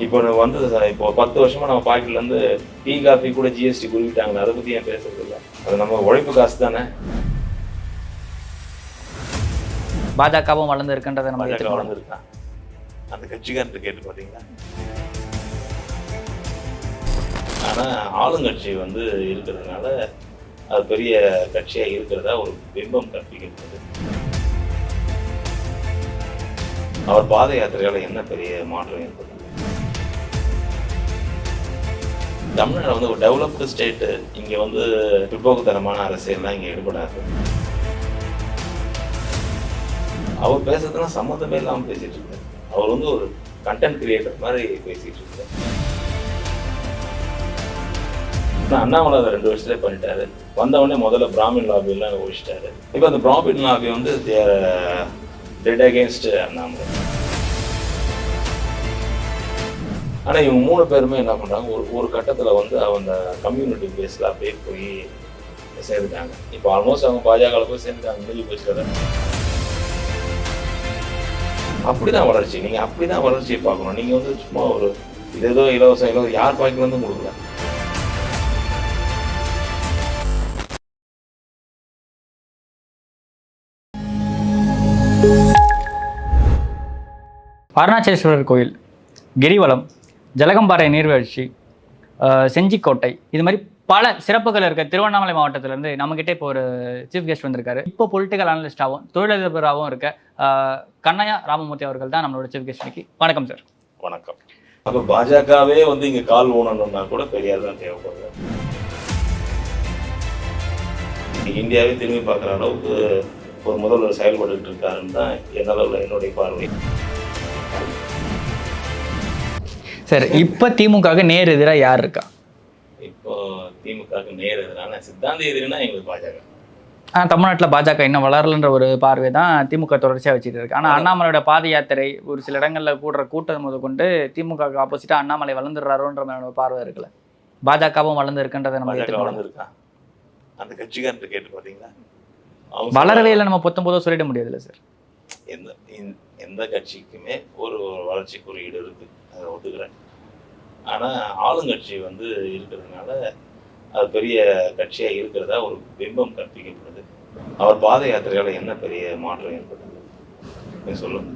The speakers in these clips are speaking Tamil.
இப்போ வந்து இப்போ 10 வருஷமா நம்ம பாக்கெட்லேருந்து டீ காஃபி கூட ஜிஎஸ்டி குறிப்பிட்டாங்க. அதை பற்றி ஏன் பேசுறது இல்லை? அது நம்ம உழைப்பு காசு தானே. பாஜகவும் வளர்ந்து இருக்குன்றதை நம்ம பாஜக வளர்ந்துருக்கா? அந்த கட்சிக்காரர்கிட்ட கேட்டு பார்த்தீங்களா? ஆனால் ஆளுங்கட்சி வந்து இருக்கிறதுனால அது பெரிய கட்சியாக இருக்கிறதா ஒரு பிம்பம் கற்பிக்கப்படுது. அவர் பாத யாத்திரையால் என்ன பெரிய மாற்றம் ஏற்படுது? தமிழ்நாடு வந்து ஒரு டெவலப்டு ஸ்டேட்டு. இங்கே வந்து பிற்போக்குத்தனமான அரசியல்லாம் இங்கே ஈடுபடாது. அவர் பேசுறதுலாம் சம்மந்தமே இல்லாமல் பேசிட்டு இருக்காரு. அவர் வந்து ஒரு கண்டென்ட் கிரியேட்டர் மாதிரி பேசிட்டு இருக்காரு. அண்ணாமலை அதை 2 வருஷத்துலேயே பண்ணிட்டாரு. வந்தவொடனே முதல்ல பிராமின் லாபியெல்லாம் ஒழிச்சிட்டாரு. இப்போ அந்த பிராமின் லாபி வந்து டெட் அகேன்ஸ்ட் அண்ணாமலை. ஆனால் இவங்க 3 பேருமே என்ன பண்ணுறாங்க, ஒரு கட்டத்தில் வந்து அவங்க கம்யூனிட்டி பேஸில் அப்படியே போய் சேர்ந்துட்டாங்க. இப்போ ஆல்மோஸ்ட் அவங்க பாஜகவில் போய் சேர்ந்துட்டாங்க. முடிஞ்சு போச்சு. அப்படிதான் வளர்ச்சி. நீங்கள் அப்படிதான் வளர்ச்சியை பார்க்கணும். நீங்கள் வந்து சும்மா ஒரு ஏதோ இலவசம் யார் பாய்க்கு வந்து கொடுக்கல. அருணாச்சலேஸ்வரர் கோயில், கிரிவலம், ஜலகம்பாறை நீர்வீழ்ச்சி, செஞ்சிக்கோட்டை, இது மாதிரி பல சிறப்புகள் இருக்க திருவண்ணாமலை மாவட்டத்திலேருந்து நம்மகிட்ட இப்போ ஒரு சீஃப் கெஸ்ட் வந்திருக்காரு. இப்போ பொலிட்டிக்கல் அனலிஸ்டாகவும் தொழிலதிபராகவும் இருக்க கண்ணையா ராமமூர்த்தி அவர்கள் தான் நம்மளோட சீஃப் கெஸ்ட் இன்னைக்கு. வணக்கம் சார். வணக்கம். அப்போ பாஜகவே வந்து இங்கே கால் ஊனணும்னா கூட பெரியார் தான் தேவைப்படுது. இந்தியாவே திரும்பி பார்க்குற அளவுக்கு ஒரு முதல்வர் செயல்பட்டு இருக்காருன்னு தான் என்னுடைய பார்வை. சார், இப்போ திமுகவுக்கு நேர் எதிராக யார் இருக்கா? இப்போ திமுகவுக்கு நேர் எதிரான சித்தாந்த எதிரினா எங்களுக்கு பாஜக. தமிழ்நாட்டில் பாஜக இன்னும் வளரலன்ற ஒரு பார்வை தான் திமுக தொடர்ச்சியாக வச்சுட்டு இருக்கு. ஆனால் அண்ணாமலையோட பாத யாத்திரை, ஒரு சில இடங்களில் கூடுற கூட்டம் முதல் கொண்டு திமுகவுக்கு ஆப்போசிட்டாக அண்ணாமலை வளர்ந்துடுறாரோன்ற மாதிரி பார்வை இருக்குல்ல. பாஜகவும் வளர்ந்து இருக்குன்றதை நம்ம வளர்ந்துருக்கா? அந்த கட்சிக்காரர்கிட்ட கேட்டு பார்த்தீங்களா? வளரவே இல்லை. நம்ம 19 சொல்லிட முடியாதுல்ல சார். எந்த கட்சிக்குமே ஒரு வளர்ச்சி குறியீடு இருக்கு, அதை ஒத்துக்கிறேன். ஆனால் ஆளுங்கட்சி வந்து இருக்கிறதுனால அது பெரிய கட்சியாக இருக்கிறதா ஒரு பிம்பம் கற்பிக்கப்படுது. அவர் பாத யாத்திரையால் என்ன பெரிய மாற்றம் ஏற்படுது? நீ சொல்லுங்க.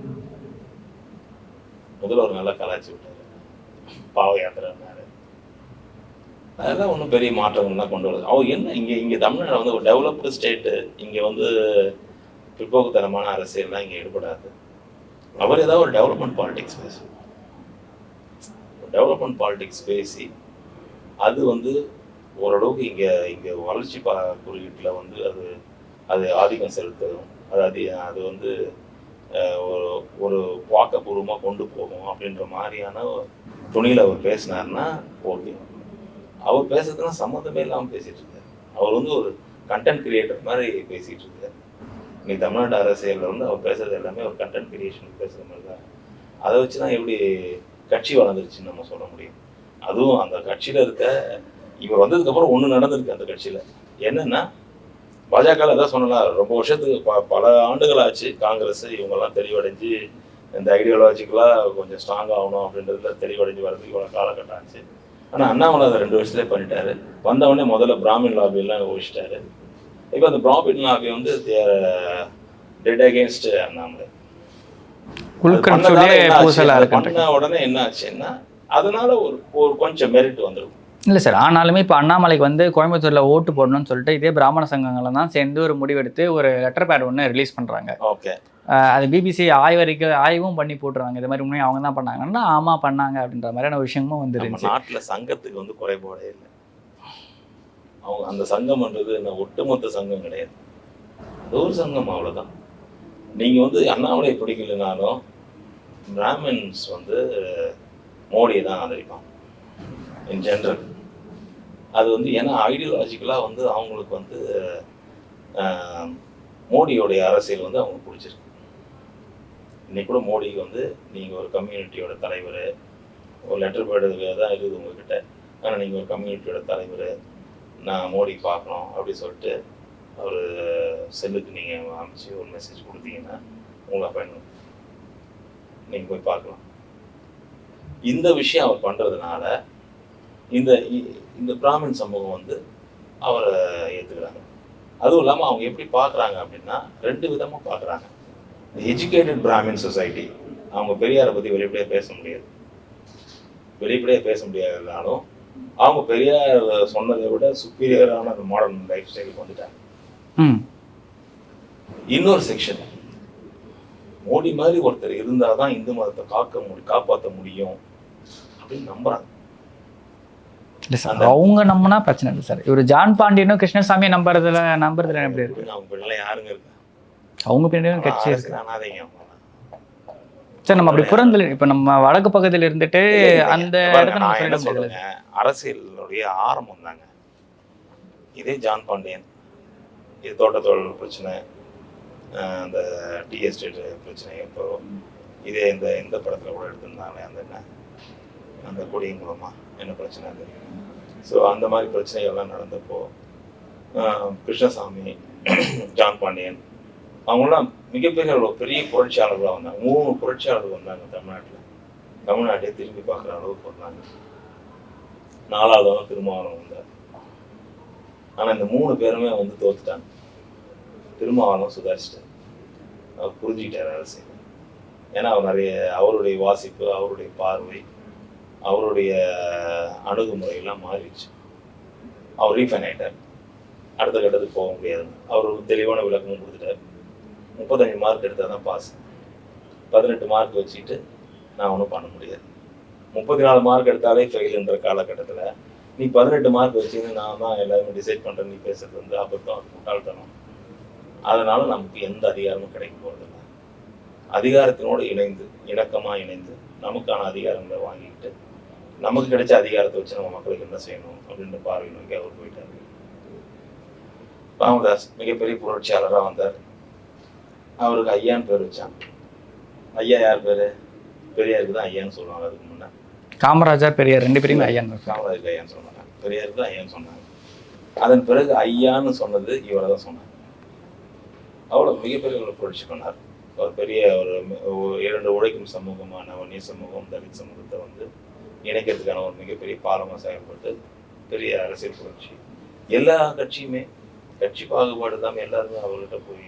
முதல்ல ஒரு நல்லா கலாய்ச்சி விட்டாரு, பாவ யாத்திரைனாரு. அதெல்லாம் ஒன்றும் பெரிய மாற்றங்கள்லாம் கொண்டு வருது. அவர் என்ன இங்கே தமிழ்நாடு வந்து ஒரு டெவலப்டு ஸ்டேட்டு. இங்கே வந்து பிற்போக்குத்தனமான அரசியல்லாம் இங்கே ஈடுபடாது. அவர் ஏதாவது ஒரு டெவலப்மெண்ட் பாலிடிக்ஸ் பேசி அது வந்து ஓரளவுக்கு இங்கே வளர்ச்சி குறியீட்டில் வந்து அது ஆதிக்கம் செலுத்தும். அது வந்து ஒரு வாக்கப்பூர்வமாக கொண்டு போகும் அப்படின்ற மாதிரியான துணியில் அவர் பேசினார்னா ஓகே. அவர் பேசுறதுலாம் சம்மந்தமே இல்லாமல் பேசிகிட்டு இருக்காரு. அவர் வந்து ஒரு கண்டென்ட் கிரியேட்டர் மாதிரி பேசிகிட்டு இருக்காரு. இன்னைக்கு தமிழ்நாட்டு அரசியலில் வந்து அவர் பேசுறது எல்லாமே ஒரு கண்டென்ட் கிரியேஷன் பேசுகிற மாதிரி தான். அதை வச்சு தான் எப்படி கட்சி வளர்ந்துருச்சுன்னு நம்ம சொல்ல முடியும். அதுவும் அந்த கட்சியில் இருக்க இவர் வந்ததுக்கப்புறம் ஒன்று நடந்திருக்கு அந்த கட்சியில். என்னென்னா, பாஜகவில் அதான் சொன்னலாம், ரொம்ப வருஷத்துக்கு பல ஆண்டுகள் ஆச்சு காங்கிரஸ் இவங்கெல்லாம் தெளிவடைஞ்சு இந்த ஐடியாலஜிக்கலாக கொஞ்சம் ஸ்ட்ராங் ஆகணும் அப்படின்றதுல தெளிவடைஞ்சு வர்றதுக்கு இவ்வளோ காலகட்டம் ஆச்சு. ஆனால் அண்ணாமலை அதை 2 வருஷத்துலேயே பண்ணிட்டாரு. வந்தவொடனே முதல்ல பிராமின் லாபியெல்லாம் ஒழிச்சிட்டாரு. இப்போ அந்த பிராமின் லாபி வந்து டெட் அகேன்ஸ்ட் அண்ணாமலை. பண்ண உடனே என்ன ஆச்சுன்னா அதனால ஒரு கொஞ்சம் மெரிட் வந்துடும். இல்லை சார், ஆனாலுமே இப்போ அண்ணாமலைக்கு வந்து கோயம்புத்தூரில் ஓட்டு போடணும்னு சொல்லிட்டு இதே பிராமண சங்கங்களை தான் சேர்ந்து ஒரு முடிவெடுத்து ஒரு லெட்டர் பேட் ஒன்று ரிலீஸ் பண்ணுறாங்க. ஓகே, அது பிபிசி ஆய்வும் பண்ணி போட்டுருவாங்க. இது மாதிரி உண்மையாக அவங்க தான் பண்ணாங்கன்னா ஆமாம் பண்ணாங்க அப்படின்ற மாதிரியான விஷயமும் வந்துருந்துச்சு. நாட்டில் சங்கத்துக்கு வந்து குறைபாடே இல்லை. அவங்க அந்த சங்கம்ன்றது என்ன ஒட்டுமொத்த சங்கம் கிடையாது, அது ஒரு சங்கம், அவ்வளோதான். நீங்கள் வந்து அண்ணாமலை பிடிக்கலனாலும் பிராமின்ஸ் வந்து மோடியை தான் ஆதரிப்பாங்க இன் ஜென்ரல். அது வந்து ஏன்னா ஐடியாலஜிக்கலாக வந்து அவங்களுக்கு வந்து மோடியோடைய அரசியல் வந்து அவங்களுக்கு பிடிச்சிருக்கு. இன்னைக்கு கூட மோடிக்கு வந்து நீங்கள் ஒரு கம்யூனிட்டியோட தலைவர், ஒரு லெட்டர் பேடு தான் இருக்குது உங்ககிட்ட, ஆனால் நீங்கள் ஒரு கம்யூனிட்டியோட தலைவர், நான் மோடி பார்க்கணும் அப்படின்னு சொல்லிட்டு ஒரு செல்லுக்கு நீங்கள் அமைச்சு ஒரு மெசேஜ் கொடுத்தீங்கன்னா உங்களை அப்பாயின்மெண்ட் நீங்கள் போய் பார்க்கலாம். இந்த விஷயம் அவர் பண்ணுறதுனால இந்த இந்த பிராமின் சமூகம் வந்து அவரை ஏற்றுக்கிறாங்க. அதுவும் இல்லாமல் அவங்க எப்படி பார்க்குறாங்க அப்படின்னா 2 விதமாக பார்க்குறாங்க. எஜுகேட்டட் பிராமின் சொசைட்டி அவங்க பெரியாரை பற்றி வெளிப்படையாக பேச முடியாது. வெளிப்படையாக பேச முடியாதனாலும் அவங்க பெரியார் சொன்னதை விட சுப்பீரியரான அந்த மாடர்ன் லைஃப் ஸ்டைலுக்கு வந்துட்டாங்க. இன்னொரு செக்ஷன் மோடி மாதிரி ஒருத்தர் இருந்தால் தான் இந்து மதத்தை காப்பாற்ற முடியும் அப்படின்னு நம்புறாங்க. இல்லை சார், அவங்க நம்பினா பிரச்சனை இல்லை சார். இவர் ஜான் பாண்டியனும் கிருஷ்ணசாமியை நம்புறதுல எப்படி இருக்கு? அவங்க பிள்ளை யாருங்க இருக்கா? அவங்க பின்னாடி கட்சி இருக்கு. அனாதைங்க அவங்க. சார் நம்ம அப்படி புறந்தல இப்போ நம்ம வடக்கு பக்கத்தில் இருந்துட்டு அந்த இடத்துல நான் என்ன சொல்லுங்க, அரசியலுடைய ஆரம்பம் தாங்க இதே. ஜான் பாண்டியன் இது தோட்டத்தொழில் பிரச்சனை, அந்த டீ எஸ்டேட் பிரச்சனை, இப்போ இதே இந்த படத்தில் கூட எடுத்திருந்தாங்களே அந்த என்ன அந்த கொடியின் மூலமாக என்ன பிரச்சனை அது. ஸோ அந்த மாதிரி பிரச்சனைகள்லாம் நடந்தப்போ கிருஷ்ணசாமி, ஜான் பாண்டியன் அவங்களாம் மிகப்பெரிய பெரிய புரட்சியாளர்களாக வந்தாங்க. 3 புரட்சியாளர்கள் வந்தாங்க தமிழ்நாட்டில். தமிழ்நாட்டையே திரும்பி பார்க்குற அளவுக்கு வந்தாங்க. 4ஆவது திருமாவளவன் வந்தார். ஆனால் இந்த 3 பேருமே வந்து தோத்துட்டாங்க. திருமாவளவன் சுதாரிச்சிட்டார், அவர் புரிஞ்சுக்கிட்டார் அரசியல். ஏன்னா அவர் நிறைய அவருடைய வாசிப்பு, அவருடைய பார்வை, அவருடைய அணுகுமுறையெல்லாம் மாறிடுச்சு. அவர் ரீஃபைன் ஆகிட்டார். அடுத்த கட்டத்துக்கு போக முடியாதுன்னு அவர் ஒரு தெளிவான விளக்கமும் கொடுத்துட்டார். 35 மார்க் எடுத்தால் தான் பாஸ். 18 மார்க் வச்சுக்கிட்டு நான் ஒன்றும் பண்ண முடியாது. 34 மார்க் எடுத்தாலே ஃபெயிலுன்ற காலகட்டத்தில் நீ 18 மார்க் வச்சுன்னு நான் தான் எல்லாருமே டிசைட் பண்ணுறேன், நீ பேசுறது வந்து அபத்தம், முட்டாள்தனம். அதனால நமக்கு எந்த அதிகாரமும் கிடைக்க போகிறதில்ல. அதிகாரத்தினோடு இணைந்து, இணக்கமாக இணைந்து நமக்கான அதிகாரங்களை வாங்கிக்கிட்டு நமக்கு கிடைச்ச அதிகாரத்தை வச்சு நம்ம மக்களுக்கு என்ன செய்யணும் அப்படின்ற பார்வை நோக்கி அவர் போயிட்டார். ராமதாஸ் மிகப்பெரிய புரட்சியாளராக வந்தார். அவருக்கு ஐயான்னு பேர் வச்சாங்க. ஐயா யார் பேர்? பெரியாருக்கு தான் ஐயான்னு சொல்லுவாங்க. அதுக்கு முன்னே காமராஜர் பெரியார் 2 பேருமே ஐயான்னு. காமராஜருக்கு ஐயான்னு சொல்ல மாட்டாங்க, பெரியாருக்கு தான் ஐயான்னு சொன்னாங்க. அதன் பிறகு ஐயான்னு சொன்னது இவரை தான் சொன்னாங்க. அவ்வளோ மிகப்பெரிய ஒரு புரட்சி பண்ணார். ஒரு பெரிய ஒரு 2 உழைக்கும் சமூகமான வன்னிய சமூகம், தலித் சமூகத்தை வந்து இணைக்கிறதுக்கான ஒரு மிகப்பெரிய பாலமாக செயல்பட்டு பெரிய அரசியல் புரட்சி. எல்லா கட்சியுமே கட்சி பாகுபாடு இல்லாமல் எல்லாருமே அவர்கிட்ட போய்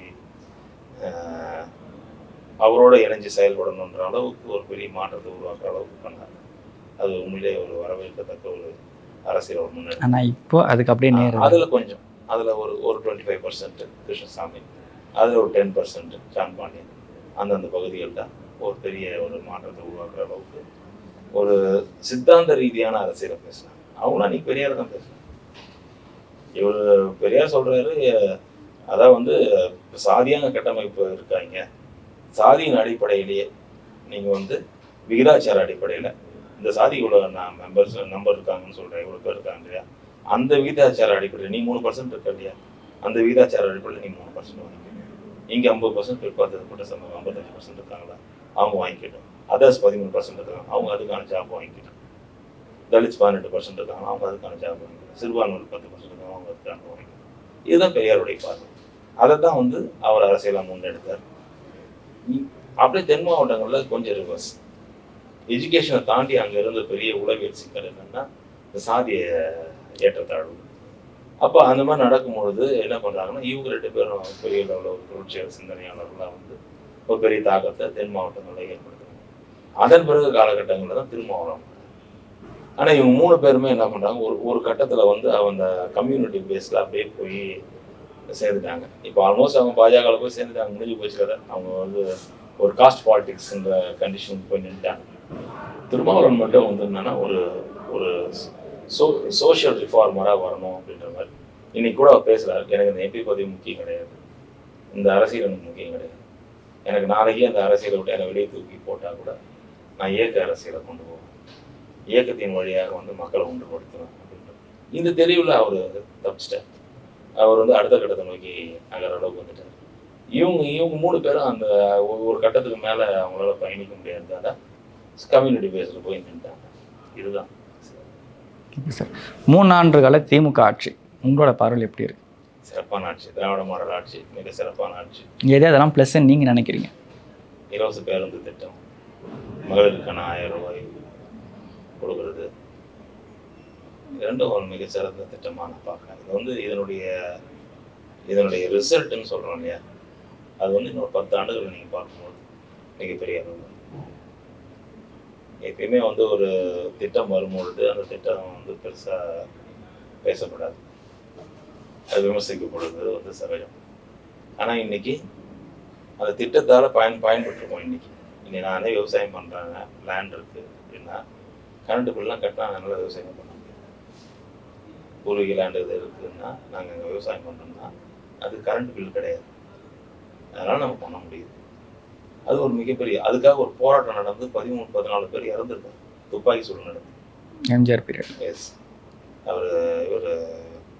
அவரோட இணைஞ்சு செயல்படணுன்ற அளவுக்கு ஒரு பெரிய மாற்றத்தை உருவாக்குற அளவுக்கு பண்ணார். அது உண்மையிலே ஒரு வரவேற்கத்தக்க ஒரு அரசியல் ஒரு முன்னேற்றம். ஆனால் இப்போ அதுக்கு அப்படியே நேரம் அதில் கொஞ்சம் அதில் ஒரு 25% கிருஷ்ணசாமி, அதில் ஒரு 10% ஜான் பாண்டியன். அந்தந்த பகுதிகளில் ஒரு பெரிய ஒரு மாற்றத்தை உருவாக்குற அளவுக்கு ஒரு சித்தாந்த ரீதியான அரசியலை பேசினாங்க. அவங்களாம் நீ பெரியார் தான் பேசுகிறாங்க. இவர் பெரியார் சொல்கிறாரு, அதான் வந்து சாதியான கட்டமைப்பு இருக்காங்க, சாதியின் அடிப்படையிலேயே நீங்கள் வந்து விகிதாச்சார அடிப்படையில் இந்த சாதி இவ்வளோ நம்பர் இருக்காங்கன்னு சொல்கிறேன், இவ்வளோ பேர் இருக்காங்க இல்லையா, அந்த விகிதாச்சார அடிப்படையில் நீ 3% இருக்க இல்லையா, அந்த விகிதாச்சார அடிப்படையில் நீ 3% வாங்கிக்கணும். இங்கே 50% பிற்பார்த்தப்பட்ட சமூகம் 55% இருக்காங்களா, அவங்க வாங்கிக்கிட்டோம். அதர்ஸ் 13% இருக்காங்க, அவங்க அதுக்கான ஜாப் வாங்கிக்கிட்டோம். தலித்ஸ் 18% இருக்காங்க, அவங்க அதுக்கான ஜாப் வாங்கிக்கிட்டோம். சிறுபான்மையில் 10% இருக்காங்க, அவங்க அதுக்கான வாங்கிக்கிட்டோம். இதுதான் பெரியாருடைய பார்வை. அதை தான் வந்து அவர் அரசியலாக முன்னெடுத்தார். அப்படியே தென் மாவட்டங்களில் கொஞ்சம் ரிவர்ஸ். எஜுகேஷனை தாண்டி அங்கே இருந்த பெரிய உளவியல் சிக்கல் என்னென்னா இந்த சாதிய ஏற்றத்தாழ்வு. அப்போ அந்த மாதிரி நடக்கும்பொழுது என்ன பண்ணுறாங்கன்னா, இவங்க 2 பேரும் பெரிய லெவலில் ஒரு புரட்சியாளர் சிந்தனையாளர்களாக வந்து ஒரு பெரிய தாக்கத்தை தென் மாவட்டங்களில் ஏற்படுத்துறாங்க. அதன் பிறகு காலகட்டங்களில் தான் திருமாவளவன். ஆனால் இவங்க 3 பேருமே என்ன பண்ணுறாங்க, ஒரு கட்டத்தில் வந்து அந்த கம்யூனிட்டி பேஸில் அப்படியே போய் சேர்ந்துட்டாங்க. இப்போ ஆல்மோஸ்ட் அவங்க பாஜகவில் போய் சேர்ந்துட்டாங்க, முடிஞ்சு போச்சு கதை. அவங்க வந்து ஒரு காஸ்ட் பாலிடிக்ஸ்ன்ற கண்டிஷனுக்கு போய் நின்றுட்டாங்க. திருமாவளவன் மட்டும் வந்து என்னன்னா ஒரு சோஷியல் ரிஃபார்மராக வரணும் அப்படின்ற மாதிரி இன்னைக்கு கூட அவர் பேசுகிறாரு. எனக்கு இந்த எம்பி பதவி முக்கியம் கிடையாது, இந்த அரசியல் எனக்கு முக்கியம் கிடையாது, எனக்கு நாளைக்கே அந்த அரசியலை விட்டு என்னை வெளியே தூக்கி போட்டால் கூட நான் இயக்க அரசியலை கொண்டு போவேன், இயக்கத்தின் வழியாக வந்து மக்களை ஒன்றுபடுத்துவேன் அப்படின்ற இந்த தெளிவில் அவர் தப்பிச்சிட்டார். அவர் வந்து அடுத்த கட்டத்தை நோக்கி நகர அளவுக்கு வந்துட்டார். இவங்க 3 பேரும் அந்த ஒரு கட்டத்துக்கு மேலே அவங்களால பயணிக்க முடியாததால கம்யூனிட்டி பேஸில் போய் நின்றுட்டாங்க. இதுதான் சார் 3 ஆண்டுகால திமுக ஆட்சி உங்களோட பார்வையில் எப்படி இருக்கு? சிறப்பான ஆட்சி, திராவிட மாடல் ஆட்சி, மிக சிறப்பான ஆட்சி. எது அதெல்லாம் ப்ளஸ்ன்னு நீங்கள் நினைக்கிறீங்க? இலவச பேருந்து திட்டம், மகளிருக்கான 1000 ரூபாய், கொடுக்கறது, ரெண்டும் ஒரு மிகச்சிறந்த திட்டமாக நான் பார்க்குறேன். இது வந்து இதனுடைய ரிசல்ட்டுன்னு சொல்கிறோம் இல்லையா, அது வந்து இன்னொரு 10 ஆண்டுகள் நீங்கள் பார்க்கும்போது மிகப்பெரிய அளவு. எப்பயுமே வந்து ஒரு திட்டம் வரும்பொழுது அந்த திட்டம் வந்து பெருசாக பேசப்படாது, அது விமர்சிக்கப்படுறது வந்து சகஜம். ஆனால் இன்னைக்கு அந்த திட்டத்தால் பயன்பட்டுருக்கோம். இன்னைக்கு நானே விவசாயம் பண்ணுறாங்க, லேண்ட் இருக்குது அப்படின்னா கரண்ட் பில்லாம் கட்டினா நல்லா விவசாயம் பண்ண முடியும். பூர்வீக லேண்டு இது இருக்குதுன்னா நாங்கள் அங்கே விவசாயம் பண்ணுறோம்னா அது கரண்ட் பில் கிடையாது, அதனால் நம்ம பண்ண முடியுது. அது ஒரு மிகப்பெரிய, அதுக்காக ஒரு போராட்டம் நடந்து 13-14 பேர் இறந்துருக்காங்க, துப்பாக்கி சூடு நடந்து. எம்ஜிஆர் பீரியட். எஸ், இவர்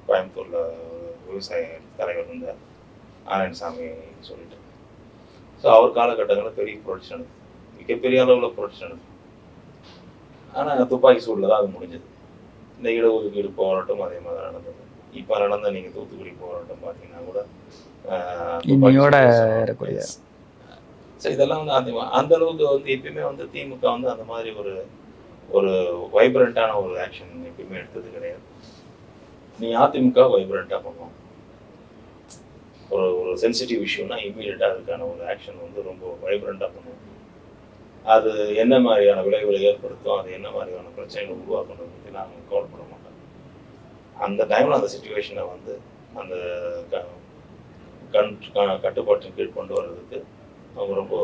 கோயம்புத்தூரில் விவசாய தலைவர் இருந்தார், நாராயணசாமி சொல்லிட்டு. ஸோ அவர் காலகட்டங்களில் பெரிய புரட்சி நடந்தது, மிகப்பெரிய அளவில் புரட்சி நடந்தது. ஆனால் துப்பாக்கி சூடில் தான் அது முடிஞ்சது. இந்த இடஒதுக்கீடு போராட்டம் அதே மாதிரி நடந்தது. இப்போ நடந்த நீங்கள் தூத்துக்குடி போராட்டம் பார்த்தீங்கன்னா கூட இன்னையோட இருக்கக்கூடிய. ஸோ இதெல்லாம் வந்து அந்த அளவுக்கு வந்து எப்பயுமே வந்து திமுக வந்து அந்த மாதிரி ஒரு வைப்ரண்ட்டான ஒரு ஆக்ஷன் எப்பயுமே எடுத்தது கிடையாது. நீ அதிமுக வைப்ரண்ட்டாக பண்ணுவோம், ஒரு சென்சிட்டிவ் இஷ்யூனா இம்மீடியட்டாக அதுக்கான ஒரு ஆக்ஷன் வந்து ரொம்ப வைப்ரண்ட்டாக பண்ணுவோம். அது என்ன மாதிரியான விளைவுகளை ஏற்படுத்தும், அது என்ன மாதிரியான பிரச்சனைகளை உருவாக்கணும் பற்றி நாங்கள் கவலைப்பட மாட்டோம். அந்த டைமில் அந்த சிச்சுவேஷனை வந்து அந்த கட்டுப்பாட்டின் கீழ் கொண்டு வர்றதுக்கு அவங்க ரொம்ப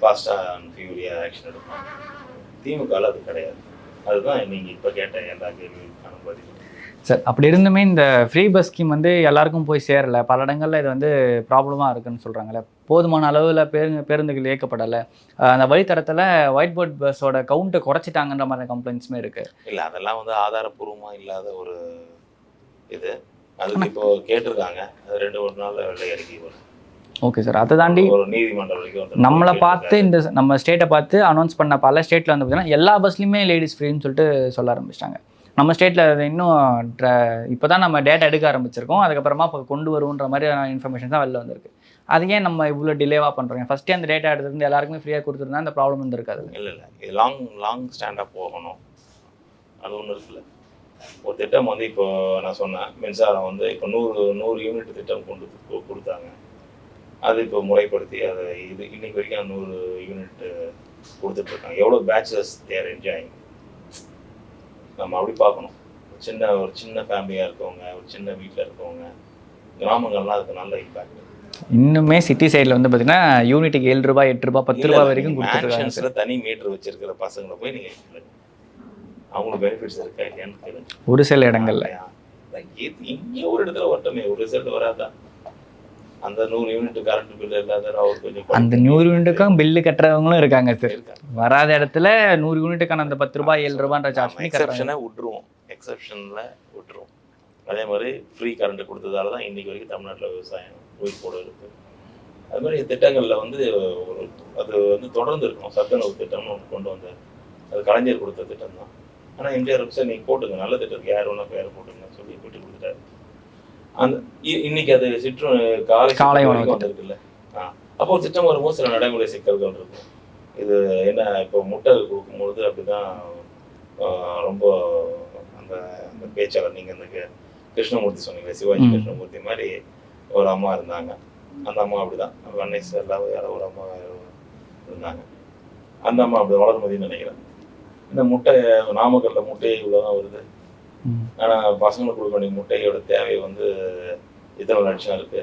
ஃபாஸ்ட்டாக அண்ட் ஃபியூரியாக ஆக்ஷன் எடுப்பாங்க. திமுகவில் அது கிடையாது. அதுதான் நீங்கள் இப்போ கேட்ட எல்லா கேள்விக்கான பதில். சார், அப்படி இருந்துமே இந்த ஃப்ரீ பஸ் ஸ்கீம் வந்து எல்லாருக்கும் போய் சேரலை, பல இடங்களில் இது வந்து ப்ராப்ளமாக இருக்குன்னு சொல்கிறாங்களே, போதுமான அளவில் பேருந்துகள் இயக்கப்படலை, அந்த வழித்தடத்தில் ஒயிட் போர்ட் பஸ்ஸோட கவுண்ட்டை குறைச்சிட்டாங்கன்ற மாதிரி கம்ப்ளைண்ட்ஸுமே இருக்குது. இல்லை, அதெல்லாம் வந்து ஆதாரப்பூர்வமாக இல்லாத ஒரு இது. அதுக்கு இப்போ கேட்டிருக்காங்க, அது 2-1 நாளில் வெள்ளை அறிக்கை வரும். ஓகே சார், அதை தாண்டி ஒரு நீதிமன்றம் வரைக்கும் நம்மளை பார்த்து இந்த நம்ம ஸ்டேட்டை பார்த்து அனௌன்ஸ் பண்ண பல ஸ்டேட்டில் வந்து பார்த்தீங்கன்னா எல்லா பஸ்லையுமே லேடிஸ் ஃப்ரீன்னு சொல்லிட்டு சொல்ல ஆரம்பிச்சிட்டாங்க. நம்ம ஸ்டேட்டில் அது இன்னும் இப்போ தான் நம்ம டேட்டா எடுக்க ஆரம்பிச்சிருக்கோம், அதுக்கப்புறமா இப்போ கொண்டு வருன்ற மாதிரி இன்ஃபர்மேஷன் தான் வெளில வந்திருக்கு. அது ஏன் நம்ம இவ்வளோ டிலேவாக பண்ணுறோங்க? ஃபஸ்ட்டே அந்த டேட்டா எடுத்துருந்து எல்லாருக்குமே ஃப்ரீயாக கொடுத்துருந்தா இந்த ப்ராப்ளம் வந்துருக்காது. இல்லை, இது லாங் ஸ்டாண்டாக போகணும், அது ஒன்றும் இருக்குல்ல. ஒரு திட்டம் வந்து இப்போ நான் சொன்னேன், மின்சாரம் வந்து இப்போ 100 யூனிட் திட்டம் கொடுத்தாங்க. அது இப்போ முறைப்படுத்தி அதை இன்னைக்கு வரைக்கும் 100 யூனிட் கொடுத்துட்ருக்காங்க. எவ்வளோ பேச்சுலர்ஸ் தேர் என்ஜாயிங். நம்ம அப்படி பார்க்கணும். ஒரு சின்ன ஃபேமிலியாக இருக்கவங்க, ஒரு சின்ன வீட்டில் இருக்கவங்க, கிராமங்கள்லாம் அதுக்கு நல்ல இம்பாக்ட். இன்னுமே சிட்டி சைடில் வந்து பார்த்தீங்கன்னா யூனிட்டுக்கு 7 ரூபாய் 8 ரூபாய் 10 ரூபாய் வரைக்கும் கொடுத்துருக்காங்க. தனி மீட்டர் வச்சிருக்கிற பசங்களை போய் நீங்கள் அவங்களுக்கு பெனிஃபிட்ஸ் இருக்கா இல்லையான்னு கேளுங்க. ஒரு சில இடங்கள்ல இங்கே ஒரு இடத்துல வரட்டுமே, ஒரு ரிசல்ட் வராதான். அந்த 100 யூனிட் கரண்ட் பில் இல்லாத அவர் கொஞ்சம் அந்த 100 யூனிட்டுக்கும் பில்லு கட்டுறவங்களும் இருக்காங்க சார். வராத இடத்துல 100 யூனிட்டுக்கான அந்த 10 ரூபாய் 7 ரூபான்ற சார்ஜ் பண்ணி எக்ஸப்ஷனை விட்டுருவோம், எக்ஸப்ஷனில் விட்டுருவோம். அதே மாதிரி ஃப்ரீ கரண்ட் கொடுத்ததால தான் இன்றைக்கி வரைக்கும் தமிழ்நாட்டில் விவசாயம் உயிர் போட இருக்குது. அது மாதிரி திட்டங்களில் வந்து அது வந்து தொடர்ந்து இருக்கணும். சத்துணவு திட்டம்னு ஒன்று கொண்டு வந்தார், அது கலைஞர் கொடுத்த திட்டம் தான். ஆனால் எம்ஜிஆர் சார் நீங்கள் போட்டுங்க, நல்ல திட்டத்துக்கு யார் வேணா பேரை போட்டுங்கன்னு சொல்லி போட்டு கொடுத்துட்டாரு. அந்த இன்னைக்கு அது காலை வரைக்கும் வந்திருக்குல்ல. அப்போ ஒரு திட்டம் வரும்போது சில நடைமுறை சிக்கல்கள் இருக்கும். இது என்ன, இப்போ முட்டை கொடுக்கும்பொழுது அப்படிதான் ரொம்ப அந்த அந்த பேச்சாளர், நீங்கள் அந்த கிருஷ்ணமூர்த்தி சொன்னீங்களே, சிவாஜி கிருஷ்ணமூர்த்தி மாதிரி ஒரு அம்மா இருந்தாங்க. அந்த அம்மா அப்படிதான் வன்னைஸ் எல்லாமே யாரோ ஒரு அம்மா இருந்தாங்க. அந்த அம்மா அப்படி வளர்மதின்னு நினைக்கிறேன். இந்த முட்டை நாமக்கல்ல முட்டை இவ்வளோதான் வருது, ஆனால் பசங்களுக்கு கொடுக்க வேண்டிய முட்டையோட தேவை வந்து இத்தனை லட்சம் இருக்கு.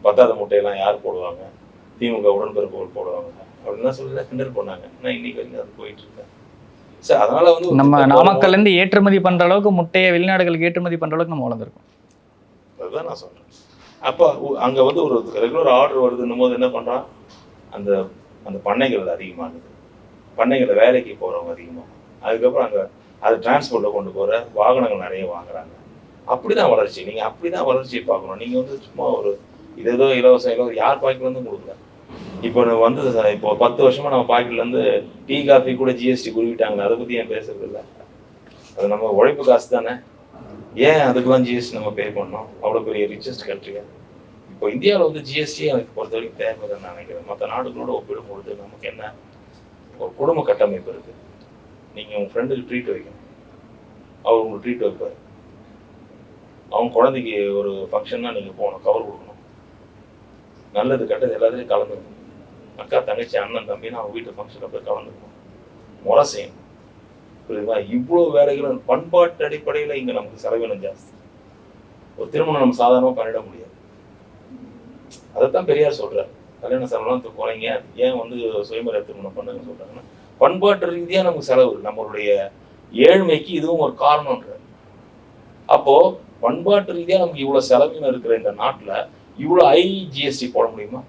10வது முட்டையெல்லாம் யார் போடுவாங்க? திமுக உடன்பிறப்புகள் போடுவாங்க அப்படின்னு சொல்லி கிண்டல் பண்ணாங்க. ஆனால் இன்னைக்கு வரைக்கும் அது போயிட்டு இருக்கேன். சார் அதனால வந்து நம்ம நாமக்கல்ல இருந்து ஏற்றுமதி பண்ற அளவுக்கு முட்டையை வெளிநாடுகளுக்கு ஏற்றுமதி பண்ற அளவுக்கு நம்ம வளர்ந்துருக்கோம். அதுதான் நான் சொல்றேன். அப்போ அங்க வந்து ஒரு ரெகுலர் ஆர்டர் வருதுன்னும் போது என்ன பண்றான், அந்த அந்த பண்ணைகள் அதிகமாகுது, பண்ணைகளில் வேலைக்கு போறவங்க அதிகமாகும். அதுக்கப்புறம் அங்கே அது டிரான்ஸ்போர்ட்டில் கொண்டு போகிற வாகனங்கள் நிறைய வாங்குறாங்க. அப்படிதான் வளர்ச்சி. நீங்கள் அப்படிதான் வளர்ச்சியை பார்க்கணும். நீங்கள் வந்து சும்மா ஒரு ஏதோ இலவசம் யார் பாக்கெட்லேருந்து கொடுக்கல. இப்போ வந்து இப்போ 10 வருஷமா நம்ம பாக்கெட்லேருந்து டீ காஃபி கூட ஜிஎஸ்டி குருவிட்டாங்களே, அதை பற்றி ஏன் பேசுறது இல்லை? அது நம்ம உழைப்பு காசு தானே, ஏன் அதுக்கெல்லாம் ஜிஎஸ்டி நம்ம பே பண்ணோம்? அவ்வளோ பெரிய ரிச்சஸ்ட் கண்ட்ரியா. இப்போ இந்தியாவில் வந்து ஜிஎஸ்டி எனக்கு பொறுத்த வரைக்கும் தேவை தான் நினைக்கிறேன். மற்ற நாடுகளோட ஒப்பிடும்பொழுது நமக்கு என்ன ஒரு குடும்ப கட்டமைப்பு இருக்குது. நீங்கள் உங்கள் ஃப்ரெண்டுக்கு ட்ரீட் வைக்கணும், அவர் உங்களுக்கு ட்ரீட் வைப்பார். அவங்க குழந்தைக்கு ஒரு ஃபங்க்ஷன்னா நீங்கள் போகணும், கவர் கொடுக்கணும். நல்லது கெட்டது எல்லாத்தையும் கலந்துக்கணும். அக்கா தங்கச்சி அண்ணன் தம்பின்னு அவங்க வீட்டு ஃபங்க்ஷனில் போய் கலந்துக்கணும், முறை செய்யணும். புரியுதுங்களா? இவ்வளோ வேலைகளும் பண்பாட்டு அடிப்படையில் இங்கே நமக்கு செலவினம் ஜாஸ்தி. ஒரு திருமணம் நம்ம சாதாரணமாக பண்ணிட முடியாது. அதைத்தான் பெரியார் சொல்கிறார், கல்யாண செலவுலாம் குறைங்க, ஏன் வந்து சுயமரியாதை திருமணம் பண்ணுங்கன்னு சொல்கிறாங்கன்னா, பண்பாட்டு ரீதியாக நமக்கு செலவு, நம்மளுடைய ஏழ்மைக்கு இதுவும் ஒரு காரணம்ன்றார். அப்போது பண்பாட்டு ரீதியாக நமக்கு இவ்வளோ செலவினம் இருக்கிற இந்த நாட்டில் இவ்வளோ ஜிஎஸ்டி போட முடியுமா?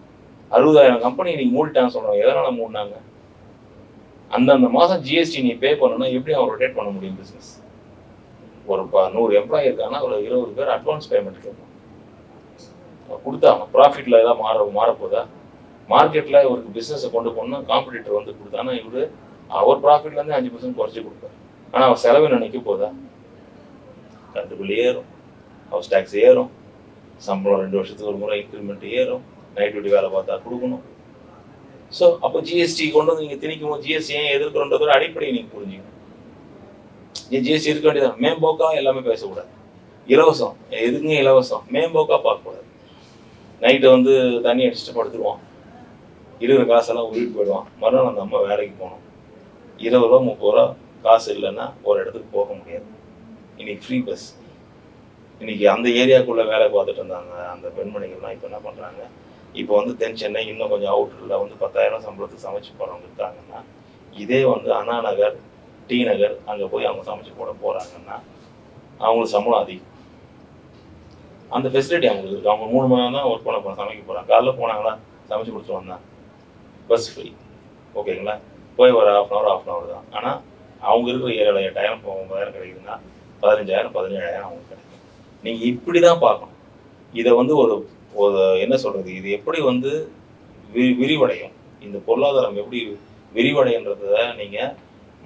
60,000 கம்பெனி நீங்கள் மூடிட்டான்னு சொல்கிறாங்க. எதனால் மூடினாங்க? அந்தந்த மாதம் ஜிஎஸ்டி நீ பே பண்ணணும்னா எப்படி அவன் ரொட்டேட் பண்ண முடியும் பிஸ்னஸ்? ஒரு 100 எம்ப்ளாயி இருக்காங்கன்னா ஒரு 20 பேர் அட்வான்ஸ் பேமெண்ட் கேட்கணும். கொடுத்தாங்க ப்ராஃபிட்டில் ஏதாவது மாறப்போதா? மார்க்கெட்டில் இவருக்கு பிஸ்னஸை கொண்டு போனால் காம்படிட்டர் வந்து கொடுத்தானா இவர் அவர் ப்ராஃபிட்லேருந்து 5% குறைச்சி கொடுப்பார். ஆனால் அவர் செலவு நினைக்க போதா? கரண்ட் பில் ஏறும், ஹவுஸ் டேக்ஸ் ஏறும், சம்பளம் 2 வருஷத்துக்கு ஒரு முறை இன்க்ரிமெண்ட் ஏறும், நைட் டியூட்டி வேலை பார்த்தா கொடுக்கணும். ஸோ அப்போ ஜிஎஸ்டி கொண்டு வந்து நீங்கள் திணிக்கும் போது ஜிஎஸ்டி ஏன் எதிர்க்கிறோன்றதோட அடிப்படையை நீங்கள் புரிஞ்சுக்கணும். ஜிஎஸ்டி இருக்க வேண்டியதான். மேம்போக்கா எல்லாமே பேசக்கூடாது. இலவசம் எதுக்குங்க இலவசம்? மேம்போக்கா பார்க்கக்கூடாது. நைட்டு வந்து தண்ணி அடிச்சுட்டு படுத்துருவான், இருக்கிற காசெல்லாம் உருவிட்டு போயிடுவான். மறுநாள் அந்த அம்மா வேலைக்கு போகணும், 20 ரூபா 30 ரூபா காசு இல்லைன்னா ஒரு இடத்துக்கு போக முடியாது. இன்னைக்கு ஃப்ரீ பஸ். இன்னைக்கு அந்த ஏரியாவுக்குள்ளே வேலை பார்த்துட்டு இருந்தாங்க அந்த பெண்மணிகள்லாம் இப்போ என்ன பண்ணுறாங்க, இப்போ வந்து தென் சென்னை இன்னும் கொஞ்சம் அவுட்டரில் வந்து 10,000 சம்பளத்துக்கு சமைச்சு போகிறவங்க இருக்காங்கன்னா, இதே வந்து அண்ணா நகர், டி நகர் அங்கே போய் அவங்க சமைச்சு போகிறாங்கன்னா அவங்களுக்கு சம்பளம் அதிகம். அந்த ஃபெசிலிட்டி அவங்களுக்கு இருக்குது. அவங்க 3 மணி நேரம் தான் ஒர்க் பண்ண சமைக்க போகிறாங்க. காலைல போனாங்களா சமைச்சு கொடுத்துட்டு வந்தேன், பஸ் ஃப்ரீ, ஓகேங்களா? போய் ஒரு half அன் ஹவர் தான். ஆனால் அவங்க இருக்கிற ஏரியாவில் 8,000 9,000 கிடைக்குதுன்னா 15,000 17,000 அவங்களுக்கு கிடைக்கும். நீங்கள் இப்படி தான் பார்க்கணும். இதை வந்து ஒரு என்ன சொல்கிறது, இது எப்படி வந்து விரிவடையும், இந்த பொருளாதாரம் எப்படி விரிவடைன்றதை நீங்கள்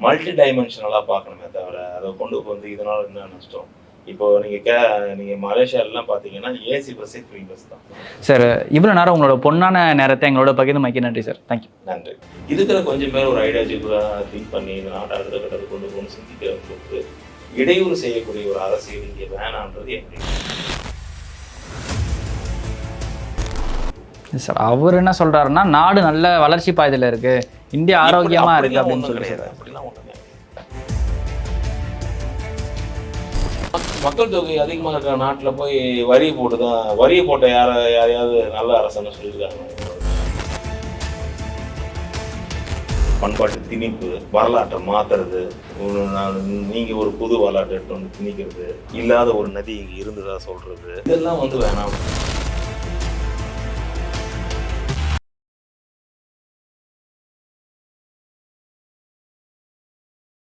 மல்டி டைமென்ஷனலாக பார்க்கணுமே தவிர அதை கொண்டு வந்து இதனால் என்ன நஷ்டம். இப்போ நீங்கள் மலேசியாலெலாம் பார்த்தீங்கன்னா ஏசி பஸ்ஸே ஃப்ரீ பஸ் தான். சார், இவ்வளோ நேரம் உங்களோட பொன்னான நேரத்தை எங்களோட பகிர்ந்து மைக்க நன்றி சார். தேங்க்யூ. நன்றி. இருக்கிற கொஞ்சம் பேர் ஒரு ஐடியாலஜிக்கலாக திங்க் பண்ணி இந்த நாட்டை அடுத்த கட்டத்தை கொண்டு போகணும்னு சிந்திக்கிறவங்களுக்கு இடையூறு செய்யக்கூடிய ஒரு அரசியல் இங்கே வேணான்றது எப்படி சார்? அவர் என்ன சொல்றாருன்னா, நாடு நல்ல வளர்ச்சி பாதையில் இருக்கு, இந்தியா ஆரோக்கியமா இருக்கு அப்படின்னு சொல்லிடுறாரு. அப்படிலாம் ஒன்றுமே மக்கள் தொகை அதிகமாக இருக்கிற நாட்டில் போய் வரியை போட்ட யாரையாவது நல்ல அரசன்னு சொல்லியிருக்காங்க. பண்பாட்டு திணிப்பு, வரலாற்றை மாத்துறது, நீங்க ஒரு புது வரலாற்றை எடுத்து வந்து திணிக்கிறது, இல்லாத ஒரு நதி இங்கே இருந்ததா சொல்றது, இதெல்லாம் வந்து வேணாம்.